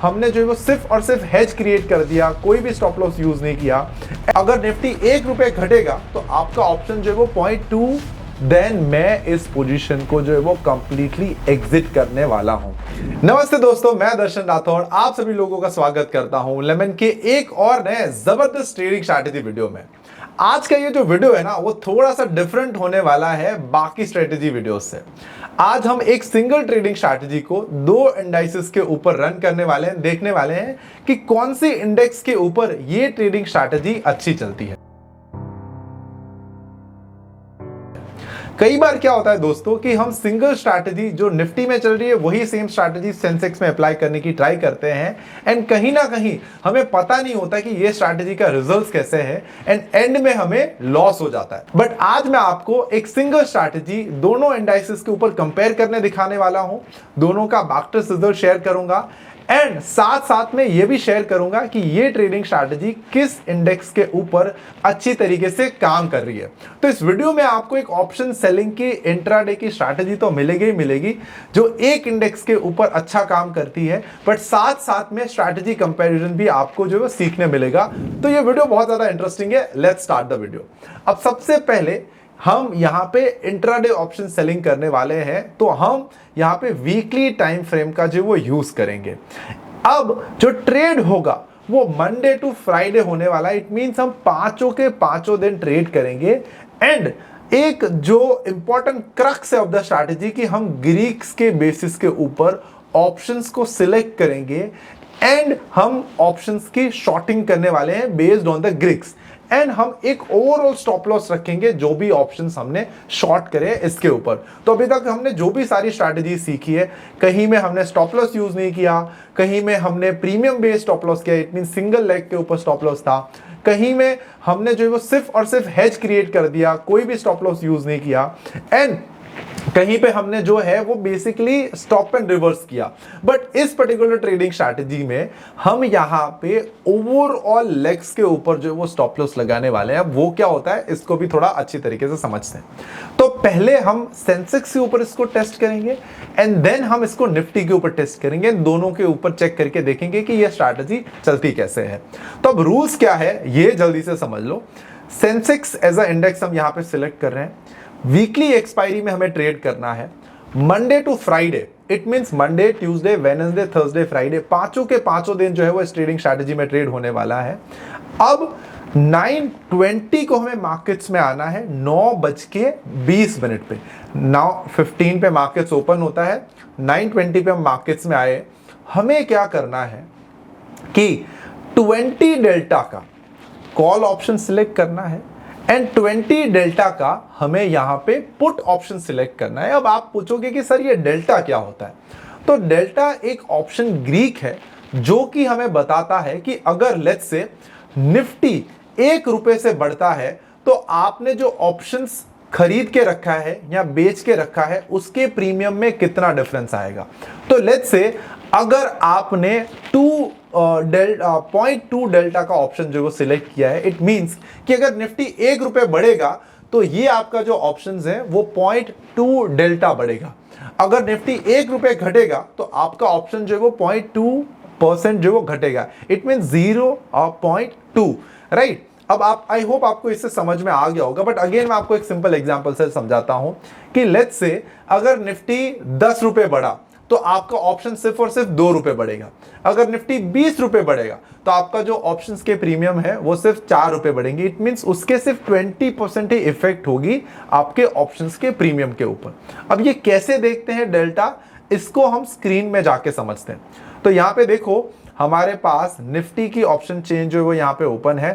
हमने जो है वो सिर्फ और सिर्फ हेज क्रिएट कर दिया, कोई भी स्टॉप लॉस यूज नहीं किया। अगर निफ्टी 1 रुपए घटेगा तो आपका ऑप्शन जो है वो 0.2, देन मैं इस पोजीशन को जो है वो कंप्लीटली एग्जिट करने वाला हूं। नमस्ते दोस्तों, मैं दर्शन राठौड़ आप सभी लोगों का स्वागत करता हूं लेमन के एक और नए जबरदस्त ट्रेडिंग स्ट्रैटेजी वीडियो में। आज का ये जो वीडियो है ना, वो थोड़ा सा डिफरेंट होने वाला है बाकी स्ट्रेटेजी वीडियो से। आज हम एक सिंगल ट्रेडिंग स्ट्रैटेजी को दो इंडाइसेस के ऊपर रन करने वाले हैं, देखने वाले हैं कि कौन सी इंडेक्स के ऊपर ये ट्रेडिंग स्ट्रैटेजी अच्छी चलती है। कई बार क्या होता है दोस्तों कि हम सिंगल स्ट्रैटेजी जो निफ्टी में चल रही है वही सेम स्ट्रैटेजी सेंसेक्स में अप्लाई करने की ट्राई करते हैं, एंड कहीं ना कहीं हमें पता नहीं होता कि ये स्ट्रैटेजी का रिजल्ट्स कैसे है, एंड एंड में हमें लॉस हो जाता है। बट आज मैं आपको एक सिंगल स्ट्रैटेजी दोनों इंडाइसेस के ऊपर कंपेयर करने दिखाने वाला हूं, दोनों का बैकटेस्ट रिजल्ट शेयर करूंगा, एंड साथ साथ में यह भी शेयर करूंगा कि ये ट्रेडिंग स्ट्रैटेजी किस इंडेक्स के ऊपर अच्छी तरीके से काम कर रही है। तो इस वीडियो में आपको एक ऑप्शन सेलिंग की इंट्राडे की स्ट्रैटेजी तो मिलेगी ही मिलेगी जो एक इंडेक्स के ऊपर अच्छा काम करती है, बट साथ साथ में स्ट्रैटेजी कंपैरिजन भी आपको जो है सीखने मिलेगा। तो ये वीडियो बहुत ज्यादा इंटरेस्टिंग है। Let's start the video. अब सबसे पहले हम यहां पे इंट्राडे ऑप्शन सेलिंग करने वाले हैं, तो हम यहां पे वीकली टाइम फ्रेम का जो वो यूज करेंगे। अब जो ट्रेड होगा वो मंडे टू फ्राइडे होने वाला है। इट मींस हम पांचों के पांचों दिन ट्रेड करेंगे, एंड एक जो इंपॉर्टेंट क्रक्स है ऑफ द स्ट्रैटेजी कि हम ग्रीक्स के बेसिस के ऊपर ऑप्शंस को सिलेक्ट करेंगे, एंड हम ऑप्शंस की शॉर्टिंग करने वाले हैं based on the Greeks, and हम एक ओवरऑल स्टॉप लॉस रखेंगे जो भी ऑप्शंस हमने शॉर्ट करे इसके ऊपर। तो अभी तक हमने जो भी सारी स्ट्रैटेजी सीखी है, कहीं में हमने स्टॉप लॉस यूज नहीं किया, कहीं में हमने प्रीमियम बेस्ड स्टॉप लॉस किया, इट मीन सिंगल लेग के ऊपर स्टॉप लॉस था, कहीं में हमने जो है वो सिर्फ और सिर्फ हेज क्रिएट कर दिया, कोई भी स्टॉप लॉस यूज नहीं किया, एंड कहीं पे हमने जो है वो बेसिकली स्टॉप एंड रिवर्स किया। बट इस पर्टिकुलर ट्रेडिंग स्ट्रैटेजी में हम यहां पे ओवरऑल लेग्स के ऊपर जो वो स्टॉप लॉस लगाने वाले हैं। वो क्या होता है इसको भी थोड़ा अच्छी तरीके से समझते हैं। तो पहले हम सेंसेक्स के ऊपर इसको टेस्ट करेंगे, एंड देन हम इसको निफ्टी के ऊपर टेस्ट करेंगे, दोनों के ऊपर चेक करके देखेंगे कि ये स्ट्रैटेजी चलती कैसे है। तो अब रूल्स क्या है ये जल्दी से समझ लो। सेंसेक्स एज अ इंडेक्स हम यहां पे सिलेक्ट कर रहे हैं। वीकली एक्सपायरी में हमें ट्रेड करना है Monday to Friday. It means Monday, Tuesday, Wednesday, Thursday, Friday, पांचों के पांचों दिन जो है वो इस ट्रेडिंग स्ट्रैटेजी में ट्रेड होने वाला है। अब 9:20 को हमें मार्केट्स में आना है, 9:20 पे। 9:15 पे मार्केट्स ओपन होता है, 9:20 पे हम मार्केट्स में आए। हमें क्या करना है कि 20 डेल्टा का कॉल ऑप्शन सिलेक्ट करना है, एंड 20 डेल्टा का हमें यहां पे पुट ऑप्शन सिलेक्ट करना है। अब आप पूछोगे कि सर ये डेल्टा क्या होता है? तो डेल्टा एक ऑप्शन ग्रीक है जो कि हमें बताता है कि अगर लेट्स से निफ्टी 1 रुपए से बढ़ता है तो आपने जो ऑप्शंस खरीद के रखा है या बेच के रखा है उसके प्रीमियम में कितना डिफरेंस आएगा। तो लेट्स से अगर आपने 0.2 डेल्टा का ऑप्शन जो वो सिलेक्ट किया है, इट मींस कि अगर निफ्टी 1 रुपए बढ़ेगा तो ये आपका जो ऑप्शंस है वो 0.2 डेल्टा बढ़ेगा। अगर निफ्टी 1 रुपए घटेगा तो आपका ऑप्शन जो है वो 0.2% जो वो घटेगा। It means 0.2, right. अब आप, आई होप आपको इससे समझ में आ गया होगा, बट अगेन मैं आपको एक सिंपल एग्जांपल से समझाता हूं कि लेट्स से अगर निफ्टी 10 रुपए बढ़ा तो आपका ऑप्शन सिर्फ और सिर्फ 2 रुपए बढ़ेगा। अगर निफ्टी 20 रुपए बढ़ेगा तो आपका जो ऑप्शंस के प्रीमियम है वो सिर्फ 4 रुपए बढ़ेंगे। इट मींस उसके सिर्फ 20% ही इफेक्ट होगी आपके ऑप्शंस के प्रीमियम के ऊपर। अब ये कैसे देखते हैं डेल्टा, इसको हम स्क्रीन में जाके समझते हैं। तो यहां पे देखो हमारे पास निफ्टी की ऑप्शन चेंज जो है वो यहां पे ओपन है।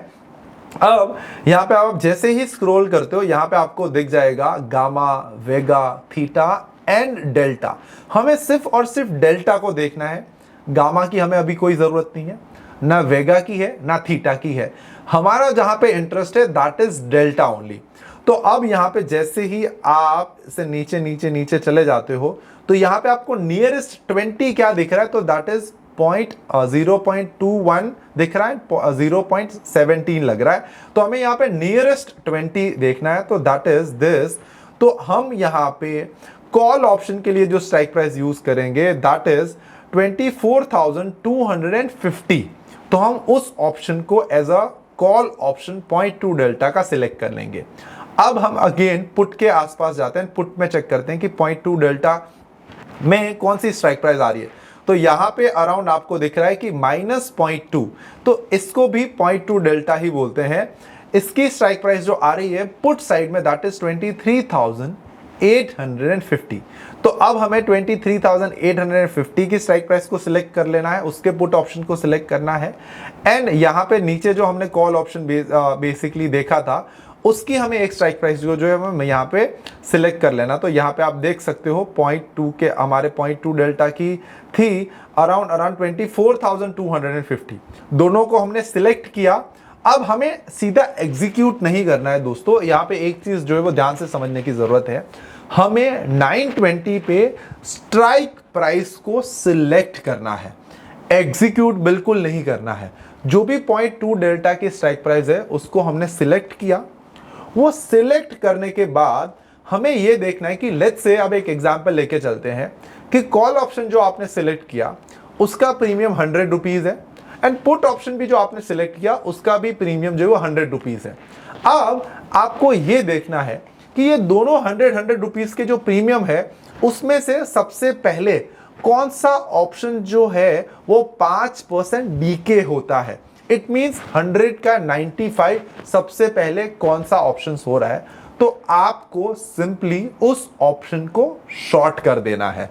अब यहां पे आप जैसे ही स्क्रॉल करते हो यहां पे आपको दिख जाएगा gamma, Vega, theta and delta. हमें सिर्फ और सिर्फ डेल्टा को देखना है। गामा की हमें अभी कोई जरूरत नहीं है, ना वेगा की है ना थीटा की है। हमारा जहां पे इंटरेस्ट है दैट इज डेल्टा ओनली। तो अब यहां पे जैसे ही आप इसे नीचे नीचे नीचे चले जाते हो तो यहां पे आपको नियरेस्ट 20 क्या दिख रहा है, तो दैट इज 0.21 दिख रहा है, 0.17 लग रहा है। तो हमें यहां पे नियरेस्ट 20 देखना है, तो दैट इज दिस। तो हम यहां पे कॉल ऑप्शन के लिए जो स्ट्राइक प्राइस यूज करेंगे दैट इज 24,250, तो हम उस ऑप्शन को as a call option 0.2 delta का सिलेक्ट कर लेंगे। अब हम अगेन पुट के आसपास जाते हैं, पुट में चेक करते हैं कि 0.2 डेल्टा में कौन सी स्ट्राइक प्राइस आ रही है। तो यहां पे अराउंड आपको दिख रहा है कि -0.2, तो इसको भी 0.2 डेल्टा ही बोलते हैं। इसकी स्ट्राइक प्राइस जो आ रही है पुट साइड में दैट इज 23,850। तो अब हमें 23,850 की स्ट्राइक प्राइस को सिलेक्ट कर लेना है, उसके पुट ऑप्शन को सिलेक्ट करना है। एंड यहां पे नीचे जो हमने कॉल ऑप्शन बेसिकली देखा था उसकी हमें एक स्ट्राइक प्राइस जो है हमें यहाँ पे सिलेक्ट कर लेना। तो यहाँ पे आप देख सकते हो 0.2 के हमारे 0.2 डेल्टा की थी अराउंड 24,250। दोनों को हमने सिलेक्ट किया। अब हमें सीधा एग्जीक्यूट नहीं करना है दोस्तों, यहाँ पे एक चीज जो है वो ध्यान से समझने की जरूरत है। हमें 920 पे स्ट्राइक प्राइस को सिलेक्ट करना है, एग्जीक्यूट बिल्कुल नहीं करना है। जो भी 0.2 डेल्टा की स्ट्राइक प्राइस है उसको हमने सिलेक्ट किया। वो सिलेक्ट करने के बाद हमें यह देखना है कि लेट्स से, अब एक एग्जांपल लेके चलते हैं कि कॉल ऑप्शन जो आपने सिलेक्ट किया उसका प्रीमियम 100 रुपीज है एंड पुट ऑप्शन भी जो आपने सिलेक्ट किया उसका भी प्रीमियम जो है वो 100 रुपीज है। अब आपको यह देखना है कि ये दोनों 100 रुपीज के जो प्रीमियम है उसमें से सबसे पहले कौन सा ऑप्शन जो है वो 5% डीके होता है। इट मींस 100 का 95 सबसे पहले कौन सा ऑप्शन हो रहा है, तो आपको सिंपली उस ऑप्शन को शॉर्ट कर देना है।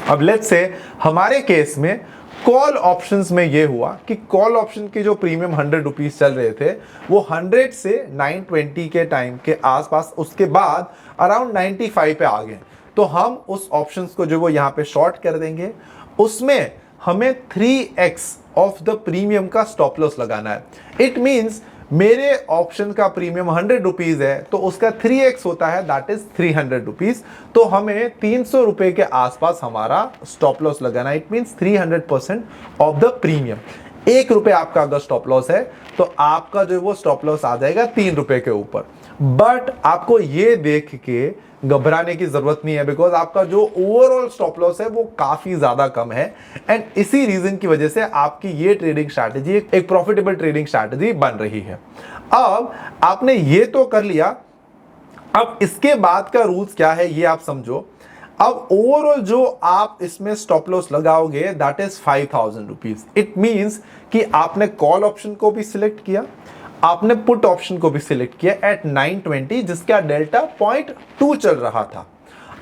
अब लेट्स से हमारे केस में कॉल ऑप्शंस में यह हुआ कि कॉल ऑप्शन के जो प्रीमियम 100 रुपीज चल रहे थे वो 100 से 920 के टाइम के आसपास, उसके बाद अराउंड 95 पे आ गए। तो हम उस ऑप्शंस को जो वो यहां पे शॉर्ट कर देंगे। उसमें हमें 3x ऑफ द प्रीमियम का स्टॉप लॉस लगाना है। इट मींस मेरे ऑप्शन का प्रीमियम 100 रुपीज है तो उसका 3x होता है दैट इज 300 रुपीज। तो हमें 300 रुपए के आसपास हमारा स्टॉप लॉस लगाना है। It means 300% of the premium. 1 रुपए आपका अगर स्टॉप लॉस है तो आपका जो वो स्टॉप लॉस आ जाएगा 3 रुपए के ऊपर। बट आपको ये देख के घबराने की जरूरत नहीं है बिकॉज आपका जो ओवरऑल स्टॉप लॉस है वो काफी ज्यादा कम है एंड इसी रीजन की वजह से आपकी ये ट्रेडिंग स्ट्रैटेजी एक प्रॉफिटेबल ट्रेडिंग स्ट्रैटेजी बन रही है। अब आपने ये तो कर लिया, अब इसके बाद का रूल्स क्या है ये आप समझो। अब ओवरऑल जो आप इसमें स्टॉप लॉस लगाओगे that is 5,000 rupees. It means कि आपने कॉल ऑप्शन को भी सिलेक्ट किया, आपने पुट ऑप्शन को भी सिलेक्ट किया एट 920 जिसका डेल्टा 0.2 चल रहा था।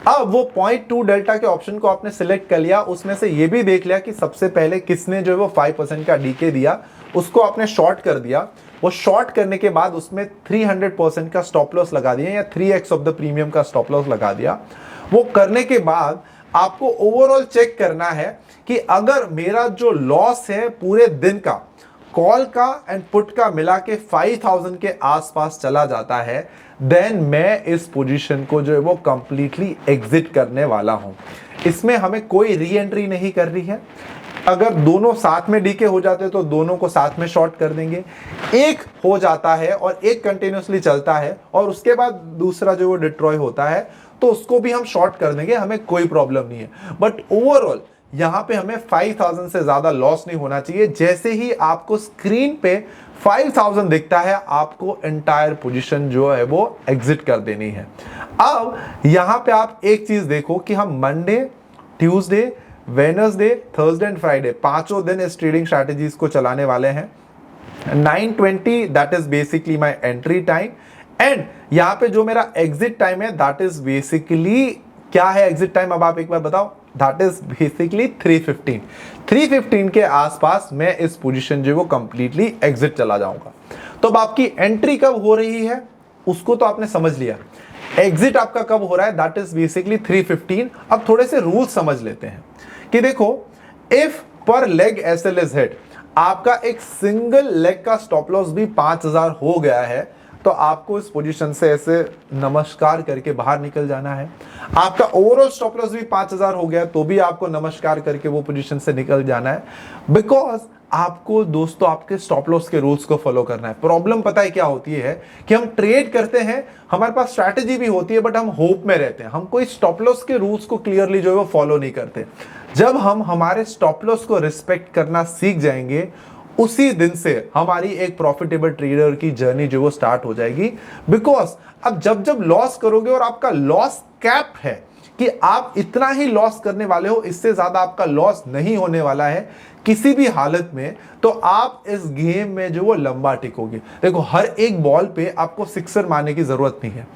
अब वो 0.2 डेल्टा के ऑप्शन को आपने सिलेक्ट कर लिया, उसमें से ये भी देख लिया कि सबसे पहले किसने जो है वो 5% का डीके दिया, उसको आपने शॉर्ट कर दिया। वो शॉर्ट करने के बाद उसमें 300% का स्टॉप लॉस लगा दिया या 3x ऑफ द प्रीमियम का स्टॉप लॉस लगा दिया। वो करने के बाद आपको ओवरऑल चेक करना है कि अगर मेरा जो लॉस है पूरे दिन का कॉल का एंड पुट का मिला के 5,000 के आसपास चला जाता है देन मैं इस पोजीशन को जो है वो कंप्लीटली एग्जिट करने वाला हूं। इसमें हमें कोई री एंट्री नहीं कर रही है। अगर दोनों साथ में डीके हो जाते तो दोनों को साथ में शॉर्ट कर देंगे। एक हो जाता है और एक कंटिन्यूसली चलता है और उसके बाद दूसरा जो वो डिस्ट्रॉय होता है तो उसको भी हम शॉर्ट कर देंगे, हमें कोई प्रॉब्लम नहीं है। बट ओवरऑल यहां पे हमें 5,000 से ज्यादा लॉस नहीं होना चाहिए। जैसे ही आपको स्क्रीन पे 5,000 दिखता है आपको एंटायर पोजीशन जो है वो एग्जिट कर देनी है। अब यहां पे आप एक चीज देखो कि हम Monday, Tuesday, Wednesday, Thursday and Friday पांचों दिन इस ट्रेडिंग स्ट्रैटेजीज को चलाने वाले हैं। 920 that is basically my entry time and यहां पे जो मेरा एग्जिट टाइम है दैट इज बेसिकली क्या है एग्जिट टाइम, अब आप एक बार बताओ। दैट इज बेसिकली 315 के आसपास मैं इस पोजीशन जो वो कंप्लीटली एग्जिट चला जाऊंगा। तो अब आपकी एंट्री कब हो रही है उसको तो आपने समझ लिया, एग्जिट आपका कब हो रहा है दैट इज बेसिकली 315। अब थोड़े से रूल समझ लेते हैं कि देखो इफ पर लेग एसएल इज हिट, आपका एक सिंगल लेग का स्टॉप लॉस भी 5,000 हो गया है तो आपको इस पोजीशन से ऐसे नमस्कार करके बाहर निकल जाना है। आपका ओवरऑल स्टॉप लॉस भी 5,000 हो गया तो भी आपको नमस्कार करके वो पोजीशन से निकल जाना है बिकॉज आपको दोस्तों आपके स्टॉप लॉस के रूल्स को फॉलो करना है। प्रॉब्लम पता है क्या होती है कि हम ट्रेड करते हैं, हमारे पास स्ट्रैटेजी भी होती है बट हम होप में रहते हैं, हम कोई स्टॉप लॉस के रूल्स को क्लियरली जो है वो फॉलो नहीं करते। जब हम हमारे स्टॉप लॉस को रिस्पेक्ट करना सीख जाएंगे, उसी दिन से हमारी एक प्रॉफिटेबल ट्रेडर की जर्नी जो वो स्टार्ट हो जाएगी। बिकॉज अब जब जब लॉस करोगे और आपका लॉस कैप है कि आप इतना ही लॉस करने वाले हो, इससे ज्यादा आपका लॉस नहीं होने वाला है किसी भी हालत में, तो आप इस गेम में जो वो लंबा टिकोगे। देखो, हर एक बॉल पे आपको सिक्सर मारने की जरूरत नहीं है।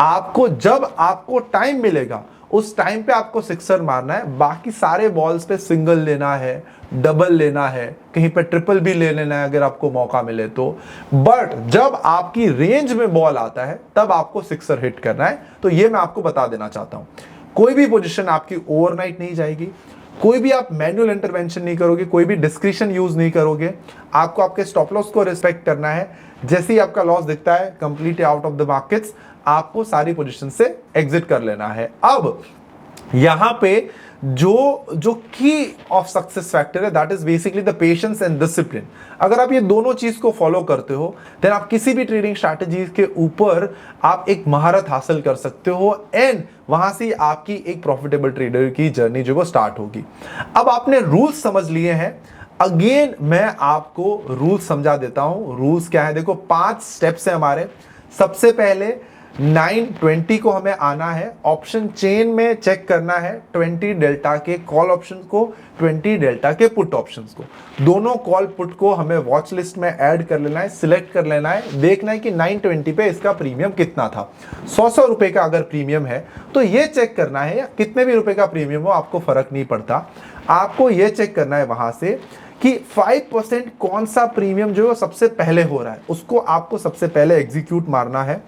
आपको जब आपको टाइम मिलेगा उस टाइम पे आपको सिक्सर मारना है। बाकी सारे बॉल्स पे सिंगल लेना है, डबल लेना है, कहीं पे ट्रिपल भी ले लेना है अगर आपको मौका मिले तो। बट जब आपकी रेंज में बॉल आता है तब आपको सिक्सर हिट करना है। तो ये मैं आपको बता देना चाहता हूं, कोई भी पोजीशन आपकी ओवरनाइट नहीं जाएगी, कोई भी आप मैनुअल इंटरवेंशन नहीं करोगे, कोई भी डिस्क्रिशन यूज नहीं करोगे। आपको आपके स्टॉप लॉस को रिस्पेक्ट करना है। जैसे ही आपका लॉस दिखता है completely out of the markets, आपको सारी पोजीशन से एग्जिट कर लेना है। अब यहां पे जो की ऑफ सक्सेस फैक्टर है, that is basically the patience and discipline. अगर आप ये दोनों चीज को फॉलो करते हो, देन आप किसी भी ट्रेडिंग स्ट्रैटेजी के ऊपर आप एक महारत हासिल कर सकते हो एंड वहां से आपकी एक प्रॉफिटेबल ट्रेडर की जर्नी जो वो स्टार्ट होगी। अब आपने रूल्स समझ लिए हैं, अगेन मैं आपको रूल्स समझा देता हूं। रूल्स क्या है? देखो, 5 स्टेप्स है हमारे। सबसे पहले 920 को हमें आना है, ऑप्शन चेन में चेक करना है 20 डेल्टा के कॉल ऑप्शन को, 20 डेल्टा के पुट ऑप्शंस को। दोनों कॉल पुट को हमें वॉच लिस्ट में ऐड कर लेना है, सिलेक्ट कर लेना है, देखना है कि 920 पे इसका प्रीमियम कितना था। 100 रुपए का अगर प्रीमियम है तो ये चेक करना है, या कितने भी रुपए का प्रीमियम हो आपको फर्क नहीं पड़ता, आपको ये चेक करना है वहां से कि 5% कौन सा प्रीमियम जो सबसे पहले हो रहा है, उसको आपको सबसे पहले एग्जीक्यूट मारना है।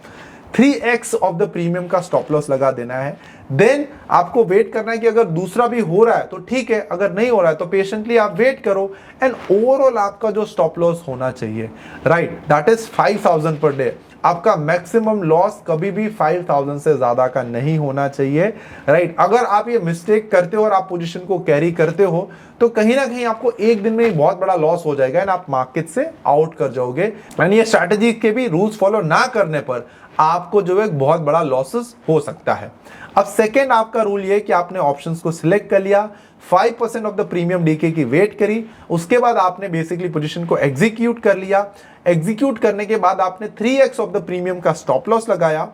3x ऑफ द प्रीमियम का स्टॉप लॉस लगा देना है। देन आपको वेट करना है कि अगर दूसरा भी हो रहा है तो ठीक है, अगर नहीं हो रहा है तो पेशेंटली आप वेट करो एंड ओवरऑल आपका जो स्टॉप लॉस होना चाहिए, right, that is 5000 per day. आपका मैक्सिमम लॉस कभी भी 5000 से ज्यादा का नहीं होना चाहिए, राइट। अगर आप ये मिस्टेक करते हो और आप पोजीशन को कैरी करते हो तो कहीं ना कहीं आपको एक दिन में एक बहुत बड़ा लॉस हो जाएगा एंड आप मार्केट से आउट कर जाओगे। एंड ये स्ट्रैटेजी के भी रूल्स फॉलो ना करने पर आपको जो है बहुत बड़ा लॉसेस हो सकता है। अब सेकेंड आपका रूल ये कि आपने ऑप्शंस को सिलेक्ट कर लिया, 5% ऑफ द प्रीमियम डीके की वेट करी, उसके बाद आपने बेसिकली पोजीशन को एग्जीक्यूट कर लिया। एग्जीक्यूट करने के बाद आपने 3x ऑफ द प्रीमियम का स्टॉप लॉस लगाया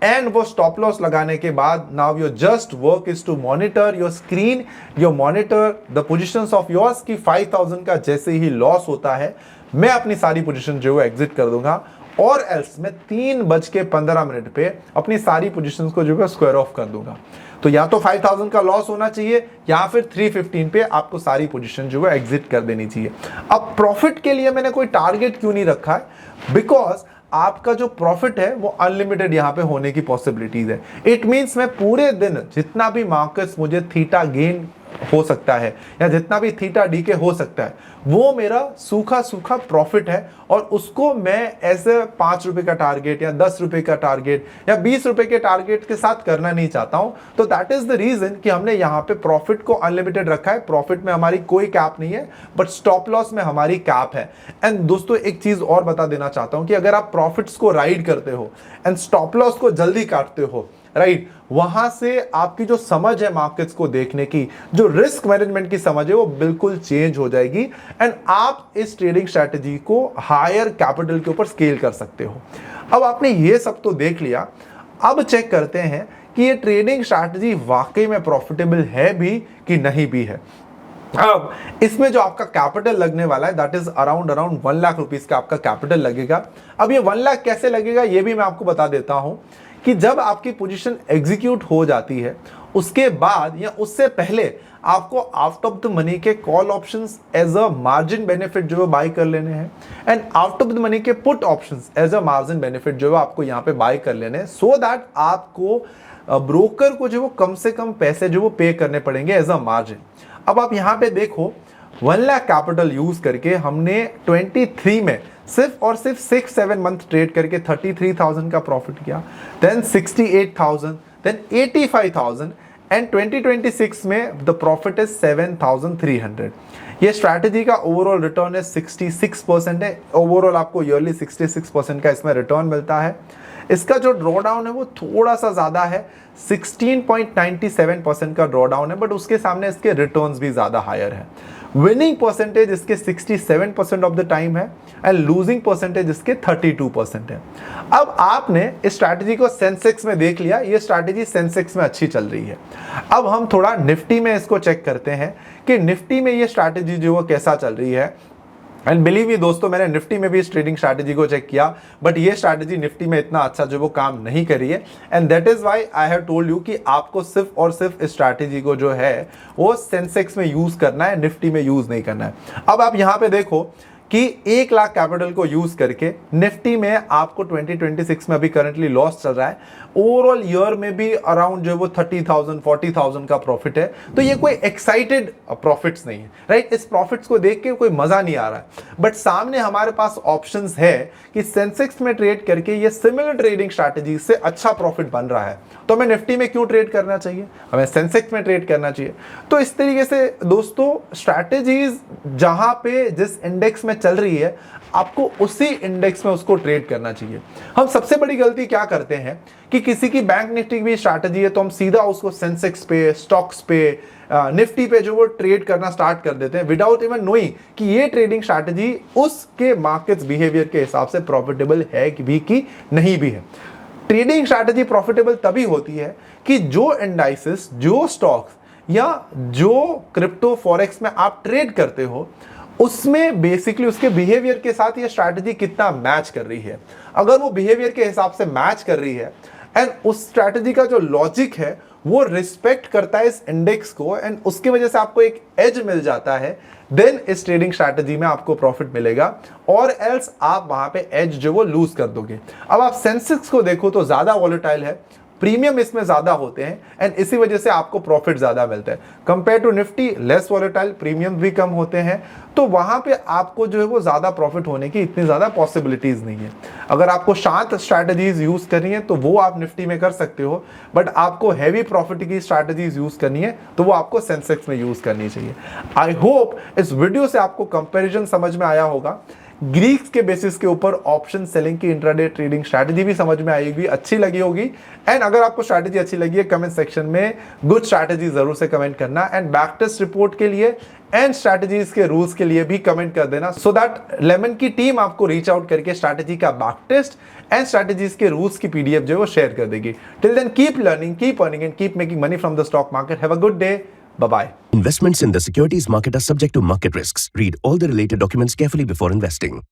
एंड वो स्टॉप लॉस लगाने के बाद now your just work is to monitor your screen, your monitor the positions of yours की 5000 का जैसे ही लॉस होता है मैं अपनी सारी पोजीशन जो है एग्जिट कर दूंगा, और एल्स मैं 3:15 पे अपनी सारी पोजीशंस को जो है स्क्वायर ऑफ कर दूंगा। तो या तो 5000 का लॉस होना चाहिए या फिर 3:15 पे आपको सारी पोजीशन जो है एग्जिट कर देनी चाहिए। अब प्रॉफिट के लिए मैंने कोई टारगेट क्यों नहीं रखा है? बिकॉज आपका जो प्रॉफिट है वो अनलिमिटेड यहां पे होने की पॉसिबिलिटीज है। इट मींस मैं पूरे दिन जितना भी मार्केट्स मुझे थीटा गेन हो सकता है या जितना भी थीटा डीके हो सकता है वो मेरा सूखा सूखा प्रॉफिट है, और उसको मैं ऐसे 5 रुपए का टारगेट या 10 रुपए का टारगेट या 20 रुपए के टारगेट के साथ करना नहीं चाहता हूं। तो दैट इज द रीजन कि हमने यहां पे प्रॉफिट को अनलिमिटेड रखा है। प्रॉफिट में हमारी कोई कैप नहीं है, बट स्टॉप लॉस में हमारी कैप है। एंड दोस्तों एक चीज और बता देना चाहता हूं कि अगर आप प्रॉफिट्स को राइड करते हो एंड स्टॉप लॉस को जल्दी काटते हो, राइट, वहां से आपकी जो समझ है मार्केट्स को देखने की, जो रिस्क मैनेजमेंट की समझ है वो बिल्कुल चेंज हो जाएगी एंड आप इस ट्रेडिंग स्ट्रैटेजी को हायर कैपिटल के ऊपर स्केल कर सकते हो। अब आपने ये सब तो देख लिया, अब चेक करते हैं कि ये ट्रेडिंग स्ट्रैटेजी वाकई में प्रॉफिटेबल है भी कि नहीं भी है। अब इसमें जो आपका कैपिटल लगने वाला है that is around 1 lakh rupees का आपका कैपिटल लगेगा। अब ये 1 लाख कैसे लगेगा ये भी मैं आपको बता देता हूं कि जब आपकी पोजीशन एग्जीक्यूट हो जाती है उसके बाद या उससे पहले आपको आउट ऑफ द मनी के call options as a margin benefit जो है बाय कर लेने हैं and out of the money के put options as a margin benefit जो है आपको यहां पे बाय कर लेने हैं, सो दैट आपको ब्रोकर को जो वो कम से कम पैसे जो वो पे करने पड़ेंगे एज अ मार्जिन। अब आप यहां पे देखो 1 लाख कैपिटल यूज करके हमने 23 में सिर्फ और सिर्फ 6-7 मंथ ट्रेड करके 33,000 का प्रॉफिट किया, देन 68,000, देन 85,000 एंड 2026 में द प्रॉफिट इज 7,300। ये स्ट्रैटेजी का ओवरऑल रिटर्न है 66% है। ओवरऑल आपको ईयरली 66% का इसमें रिटर्न मिलता है इसका जो ड्रॉ डाउन है वो थोड़ा सा ज़्यादा है, 16.97% का ड्रॉ डाउन है, बट उसके सामने इसके रिटर्न्स भी ज़्यादा हायर है। विनिंग परसेंटेज इसके 67% ऑफ द टाइम है एंड लूजिंग परसेंटेज इसके 32% है। अब आपने इस स्ट्रैटेजी को सेंसेक्स में देख लिया, ये स्ट्रैटेजी सेंसेक्स में अच्छी चल रही है। अब हम थोड़ा निफ्टी में इसको चेक करते हैं कि निफ्टी में ये स्ट्रैटेजी जो वो कैसा चल रही है। एंड बिलीव मी दोस्तों, मैंने निफ्टी में भी इस ट्रेडिंग स्ट्रैटेजी को चेक किया, बट ये स्ट्रैटेजी निफ्टी में इतना अच्छा जो वो काम नहीं करी है। And that is why I have told you कि आपको सिर्फ और सिर्फ इस स्ट्रैटेजी को जो है वो सेंसेक्स में यूज करना है, निफ्टी में यूज नहीं करना है। अब आप यहां पे देखो कि 1 लाख कैपिटल को यूज करके निफ्टी में आपको 2026 में अभी करंटली लॉस चल रहा है, ओवरऑल ईयर में भी अराउंड जो वो 30,000 40,000 का प्रॉफिट है। तो ये कोई एक्साइटेड प्रॉफिट्स नहीं है, राइट। इस प्रॉफिट्स को देख के कोई मजा नहीं आ रहा है, बट सामने हमारे पास ऑप्शंस है कि सेंसेक्स में ट्रेड करके ये सिमिलर ट्रेडिंग स्ट्रैटेजी से अच्छा प्रॉफिट बन रहा है, तो हमें निफ्टी में क्यों ट्रेड करना चाहिए, हमें सेंसेक्स में ट्रेड करना चाहिए। तो इस तरीके से दोस्तों स्ट्रैटेजीज जहां पे जिस इंडेक्स में चल रही है आपको उसी इंडेक्स में उसको ट्रेड करना चाहिए। हम सबसे बड़ी गलती क्या करते हैं कि किसी की बैंक निफ्टी की भी स्ट्रैटेजी है तो हम सीधा उसको सेंसेक्स पे, स्टॉक्स पे, निफ्टी पे जो वो ट्रेड करना स्टार्ट कर देते हैं विदाउट इवन नोइंग कि ये ट्रेडिंग स्ट्रैटेजी उसके मार्केट्स बिहेवियर के हिसाब से प्रॉफिटेबल है भी कि नहीं भी है। ट्रेडिंग स्ट्रैटेजी प्रॉफिटेबल तभी होती है कि जो इंडाइसेस, जो स्टॉक्स या जो क्रिप्टो फॉरेक्स में आप ट्रेड करते हो उसमें बेसिकली उसके बिहेवियर के साथ ये स्ट्रैटेजी कितना मैच कर रही है। अगर वो बिहेवियर के हिसाब से मैच कर रही है एंड उस स्ट्रैटेजी का जो लॉजिक है वो रिस्पेक्ट करता है इस इंडेक्स को एंड उसकी वजह से आपको एक एज मिल जाता है, देन इस ट्रेडिंग स्ट्रैटेजी में आपको प्रॉफिट मिलेगा, और एल्स आप वहां पे एज जो वो लूज कर दोगे। अब आप सेंसेक्स को देखो तो ज्यादा वॉलेटाइल है, प्रीमियम इसमें ज्यादा होते हैं एंड इसी वजह से आपको प्रॉफिट ज्यादा मिलता है। Compare to Nifty less volatile, premium भी कम होते हैं, तो वहां पे आपको जो है वो ज्यादा प्रॉफिट होने की इतनी ज्यादा पॉसिबिलिटीज नहीं है। अगर आपको शांत स्ट्रैटेजीज यूज करनी है तो वो आप निफ्टी में कर सकते हो, बट आपको हैवी प्रॉफिट की स्ट्रैटेजीज यूज करनी है तो वो आपको सेंसेक्स में यूज करनी चाहिए। आई होप इस वीडियो से आपको कंपैरिजन समझ में आया होगा। ग्रीक्स के बेसिस के ऊपर ऑप्शन सेलिंग की इंट्राडे ट्रेडिंग स्ट्रैटेजी भी समझ में आएगी, अच्छी लगी होगी। एंड अगर आपको स्ट्रैटेजी अच्छी लगी है कमेंट सेक्शन में गुड स्ट्रैटेजी जरूर से कमेंट करना, एंड बैक टेस्ट रिपोर्ट के लिए एंड स्ट्रैटेजीज के रूल्स के लिए भी कमेंट कर देना, सो दैट लेमन की टीम आपको रीच आउट करके स्ट्रैटेजी का बैक टेस्ट एंड स्ट्रैटेजीज के रूल्स की पीडीएफ जो है वो शेयर कर देगी। Till then keep learning, keep earning and keep making money from the stock market. Have a good day, bye bye. Investments in the securities market are subject to market risks. Read all the related documents carefully before investing.